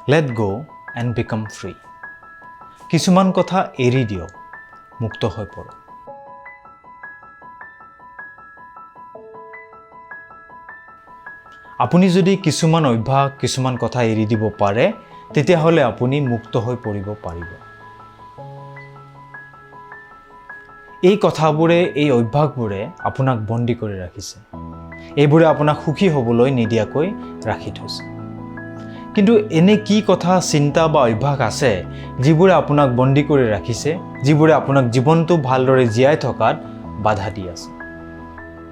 Let go and become free. কিছুমান কথা এৰি দিয়ক, মুক্ত হৈ পৰক। আপুনি যদি কিছুমান অভ্যাস, কিছুমান কথা এৰি দিব পাৰে, তেতিয়াহ'লে আপুনি মুক্ত হৈ পৰিব পাৰিব। এই কথাবোৰে, এই অভ্যাসবোৰে আপোনাক বন্দী কৰি ৰাখিছে। এইবোৰে আপোনাক সুখী হ'বলৈ নিদিয়াকৈ ৰাখি থৈছে। কিন্তু এনে কি কথা, চিন্তা বা অভ্যাস আছে যিবোৰে আপোনাক বন্দী কৰি ৰাখিছে, যিবোৰে আপোনাক জীৱনটো ভালদৰে জীয়াই থকাত বাধা দি আছে?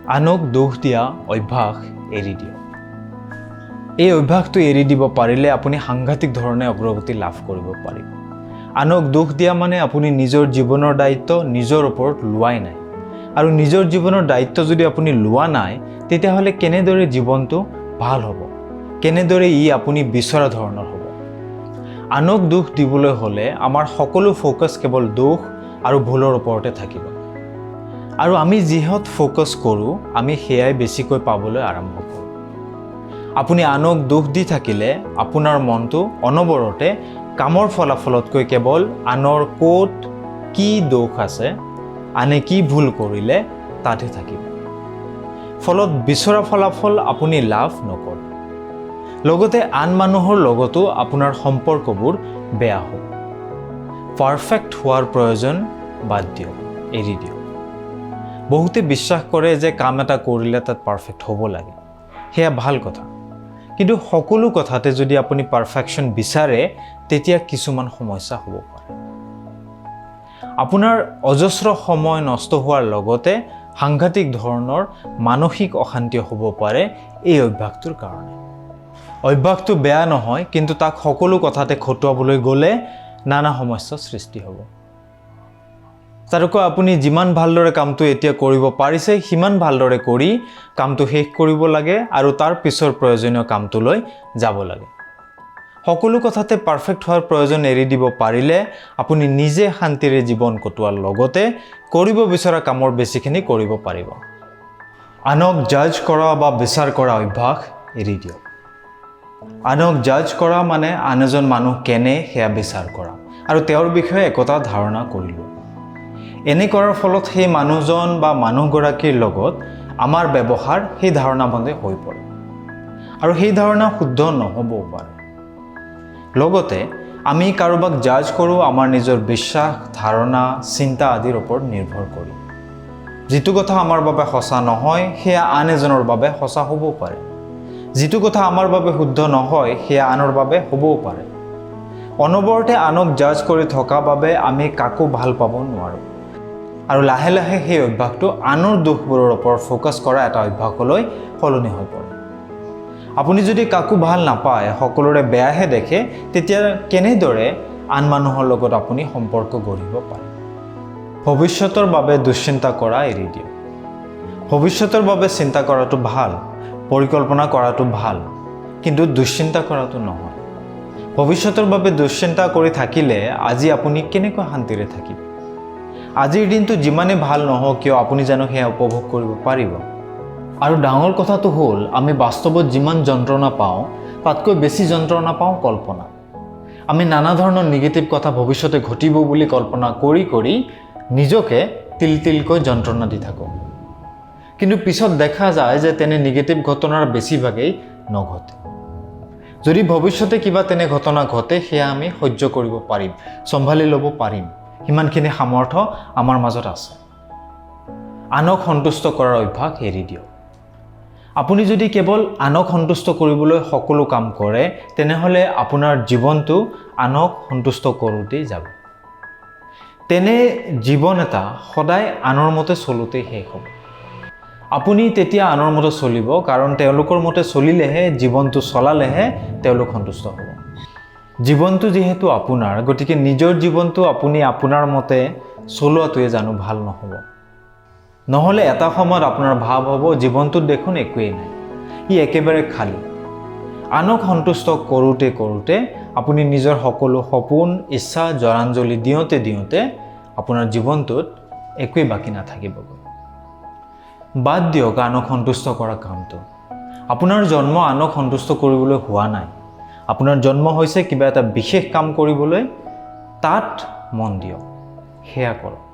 আনক দোষ দিয়া অভ্যাস এৰি দিয়ক। এই অভ্যাসটো এৰি দিব পাৰিলে আপুনি সাংঘাতিক ধৰণে অগ্ৰগতি লাভ কৰিব পাৰিব। আনক দোষ দিয়া মানে আপুনি নিজৰ জীৱনৰ দায়িত্ব নিজৰ ওপৰত লোৱাই নাই। আৰু নিজৰ জীৱনৰ দায়িত্ব যদি আপুনি লোৱা নাই, তেতিয়াহ'লে কেনেদৰে জীৱনটো ভাল হ'ব? কেনেদৰে আপুনি বিচৰা ধৰণৰ হ'ব? আনক দোষ দিবলৈ হ'লে আমাৰ সকলো ফ'কাছ কেৱল দোষ আৰু ভুলৰ ওপৰতে থাকিব। আৰু আমি যিহত ফ'কাছ কৰোঁ, আমি সেয়াই বেছিকৈ পাবলৈ আৰম্ভ কৰোঁ। আপুনি আনক দোষ দি থাকিলে আপোনাৰ মনটো অনবৰতে কামৰ ফলাফলতকৈ কেৱল আনৰ ক'ত কি দোষ আছে, আনে কি ভুল কৰিলে তাতহে থাকিব। ফলত বিচৰা ফলাফল আপুনি লাভ নকৰে। লগতে আন মানুহৰ লগতো আপোনাৰ সম্পৰ্কবোৰ বেয়া হ'ব। পাৰফেক্ট হোৱাৰ প্ৰয়োজন বাদ দিয়ক, এৰি দিয়ক। বহুতে বিশ্বাস কৰে যে কাম এটা কৰিলে তাত পাৰফেক্ট হ'ব লাগে। সেয়া ভাল কথা। কিন্তু সকলো কথাতে যদি আপুনি পাৰফেকশ্যন বিচাৰে, তেতিয়া কিছুমান সমস্যা হ'ব পাৰে। আপোনাৰ অজস্ৰ সময় নষ্ট হোৱাৰ লগতে সাংঘাতিক ধৰণৰ মানসিক অশান্তি হ'ব পাৰে এই অভ্যাসটোৰ কাৰণে। অভ্যাসটো বেয়া নহয়, কিন্তু তাক সকলো কথাতে খটুৱাবলৈ গ'লে নানা সমস্যাৰ সৃষ্টি হ'ব। তাতকৈ আপুনি যিমান ভালদৰে কামটো এতিয়া কৰিব পাৰিছে, সিমান ভালদৰে কৰি কামটো শেষ কৰিব লাগে আৰু তাৰ পিছৰ প্ৰয়োজনীয় কামটোলৈ যাব লাগে। সকলো কথাতে পাৰফেক্ট হোৱাৰ প্ৰয়োজন এৰি দিব পাৰিলে আপুনি নিজে শান্তিৰে জীৱন কটোৱাৰ লগতে কৰিব বিচৰা কামৰ বেছিখিনি কৰিব পাৰিব। আনক জাজ কৰা বা বিচাৰ কৰা অভ্যাস এৰি দিয়ক। আনক জাজ কৰা মানে আন এজন মানুহ কেনে সেয়া বিচাৰ কৰা আৰু তেওঁৰ বিষয়ে একোটা ধাৰণা কৰি লোৱা। এনে কৰাৰ ফলত সেই মানুহজন বা মানুহগৰাকীৰ লগত আমাৰ ব্যৱহাৰ সেই ধাৰণা মতে হৈ পৰে আৰু সেই ধাৰণা শুদ্ধ নহ'বও পাৰে। লগতে আমি কাৰোবাক জাজ কৰোঁ আমাৰ নিজৰ বিশ্বাস, ধাৰণা, চিন্তা আদিৰ ওপৰত নিৰ্ভৰ কৰি। যিটো কথা আমাৰ বাবে সঁচা নহয়, সেয়া আন এজনৰ বাবে সঁচা হ'বও পাৰে। যিটো কথা আমাৰ বাবে শুদ্ধ নহয়, সেয়া আনৰ বাবে হ'বও পাৰে। অনবৰতে আনক জাজ কৰি থকা বাবে আমি কাকো ভাল পাব নোৱাৰোঁ। আৰু লাহে লাহে সেই অভ্যাসটো আনৰ দোষবোৰৰ ওপৰত ফ'কাছ কৰা এটা অভ্যাসলৈ সলনি হৈ পৰে। আপুনি যদি কাকো ভাল নাপায়, সকলোৰে বেয়াহে দেখে, তেতিয়া কেনেদৰে আন মানুহৰ লগত আপুনি সম্পৰ্ক গঢ়িব পাৰে? ভৱিষ্যতৰ বাবে দুশ্চিন্তা কৰা এৰি দিয়ক। ভৱিষ্যতৰ বাবে চিন্তা কৰাটো ভাল, পৰিকল্পনা কৰাটো ভাল, কিন্তু দুশ্চিন্তা কৰাটো নহয়। ভৱিষ্যতৰ বাবে দুশ্চিন্তা কৰি থাকিলে আজি আপুনি কেনেকৈ শান্তিৰে থাকিব? আজিৰ দিনটো যিমানে ভাল নহওক কিয় আপুনি জানো সেয়া উপভোগ কৰিব পাৰিব? আৰু ডাঙৰ কথাটো হ'ল, আমি বাস্তৱত যিমান যন্ত্ৰণা পাওঁ, তাতকৈ বেছি যন্ত্ৰণা পাওঁ কল্পনা। আমি নানা ধৰণৰ নিগেটিভ কথা ভৱিষ্যতে ঘটিব বুলি কল্পনা কৰি কৰি নিজকে তিল তিলকৈ যন্ত্ৰণা দি থাকোঁ। কিন্তু পিছত দেখা যায় যে তেনে নিগেটিভ ঘটনাৰ বেছিভাগেই নঘটে। যদি ভৱিষ্যতে কিবা তেনে ঘটনা ঘটে, সেয়া আমি সহ্য কৰিব পাৰিম, চম্ভালি ল'ব পাৰিম। সিমানখিনি সামৰ্থ্য আমাৰ মাজত আছে। আনক সন্তুষ্ট কৰাৰ অভ্যাস এৰি দিয়ক। আপুনি যদি কেৱল আনক সন্তুষ্ট কৰিবলৈ সকলো কাম কৰে, তেনেহ'লে আপোনাৰ জীৱনটো আনক সন্তুষ্ট কৰোঁতেই যাব। তেনে জীৱন এটা সদায় আনৰ মতে চলোতেই শেষ হ'ব। আপুনি তেতিয়া আনৰ মতে চলিব, কাৰণ তেওঁলোকৰ মতে চলিলেহে, জীৱনটো চলালেহে তেওঁলোক সন্তুষ্ট হ'ব। জীৱনটো যিহেতু আপোনাৰ, গতিকে নিজৰ জীৱনটো আপুনি আপোনাৰ মতে চলোৱাটোৱে জানো ভাল নহ'ব? নহ'লে এটা সময়ত আপোনাৰ ভাৱ হ'ব, জীৱনটোত দেখোন একোৱেই নাই, ই একেবাৰে খালী। আনক সন্তুষ্ট কৰোঁতে কৰোঁতে আপুনি নিজৰ সকলো সপোন, ইচ্ছা জলাঞ্জলি দিওঁতে দিওঁতে আপোনাৰ জীৱনটোত একোৱেই বাকী নাথাকিবগৈ। বাদ দিয়ক আনক সন্তুষ্ট কৰা কামটো। আপোনাৰ জন্ম আনক সন্তুষ্ট কৰিবলৈ হোৱা নাই। আপোনাৰ জন্ম হৈছে কিবা এটা বিশেষ কাম কৰিবলৈ, তাত মন দিয়ক, সেয়া কৰক।